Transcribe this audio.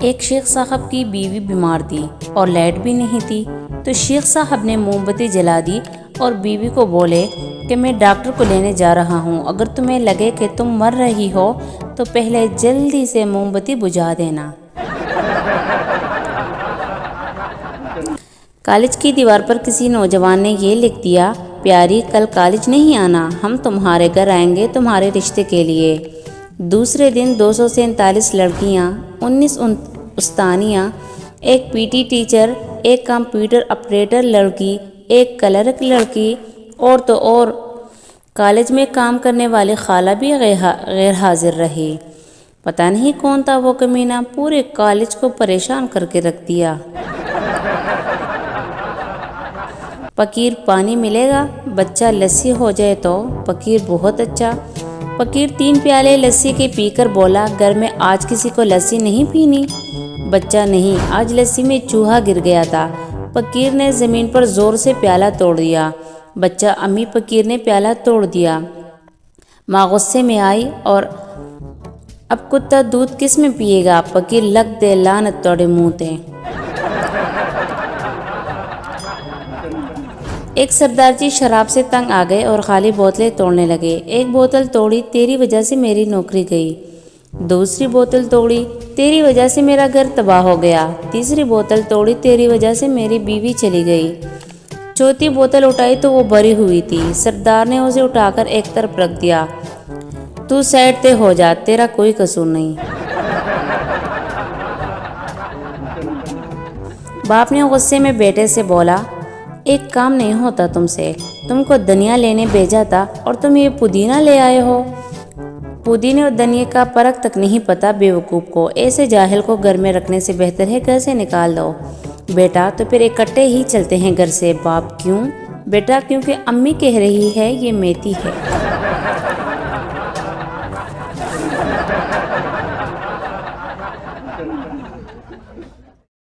ایک شیخ صاحب کی بیوی بیمار تھی اور لائٹ بھی نہیں تھی، تو شیخ صاحب نے موم بتی جلا دی اور بیوی کو بولے کہ میں ڈاکٹر کو لینے جا رہا ہوں، اگر تمہیں لگے کہ تم مر رہی ہو تو پہلے جلدی سے موم بتی بجھا دینا۔ کالج کی دیوار پر کسی نوجوان نے یہ لکھ دیا، پیاری کل کالج نہیں آنا، ہم تمہارے گھر آئیں گے تمہارے رشتے کے لیے۔ دوسرے دن 247 لڑکیاں، 19 استانیاں، ایک پی ٹی ٹیچر، ایک کمپیوٹر آپریٹر لڑکی، ایک کلرک لڑکی، اور تو اور کالج میں کام کرنے والی خالہ بھی غیر حاضر رہی۔ پتہ نہیں کون تھا وہ کمینہ، پورے کالج کو پریشان کر کے رکھ دیا۔ فقیر پانی ملے گا، بچہ لسی ہو جائے تو فقیر بہت اچھا۔ فقیر 3 پیالے لسی کے پی کر بولا، گھر میں آج کسی کو لسی نہیں پینی؟ بچہ نہیں، آج لسی میں چوہا گر گیا تھا۔ فقیر نے زمین پر زور سے پیالہ توڑ دیا۔ بچہ، امی فقیر نے پیالہ توڑ دیا۔ ماں غصے میں آئی اور اب کتا دودھ کس میں پیے گا؟ فقیر، لگ دے لعنت توڑے منہ تے۔ ایک سردار جی شراب سے تنگ آ گئے اور خالی بوتلیں توڑنے لگے۔ ایک بوتل توڑی، تیری وجہ سے میری نوکری گئی۔ دوسری بوتل توڑی، تیری وجہ سے میرا گھر تباہ ہو گیا۔ تیسری بوتل توڑی، تیری وجہ سے میری بیوی چلی گئی۔ چوتھی بوتل اٹھائی تو وہ بھری ہوئی تھی۔ سردار نے اسے اٹھا کر ایک طرف رکھ دیا۔ تو سائڈ تے ہو جا، تیرا کوئی قصور نہیں۔ باپ نے غصے میں بیٹے سے بولا، ایک کام نہیں ہوتا تم سے، تم کو دھنیا لینے بھیجا تھا اور تم یہ پودینہ لے آئے ہو۔ پودینے اور دھنیا کا فرق تک نہیں پتا بیوقوف کو، ایسے جاہل کو گھر میں رکھنے سے بہتر ہے گھر سے نکال دو۔ بیٹا تو پھر اکٹھے ہی چلتے ہیں گھر سے۔ باپ، کیوں؟ بیٹا کیونکہ امی کہہ رہی ہے یہ میتی ہے۔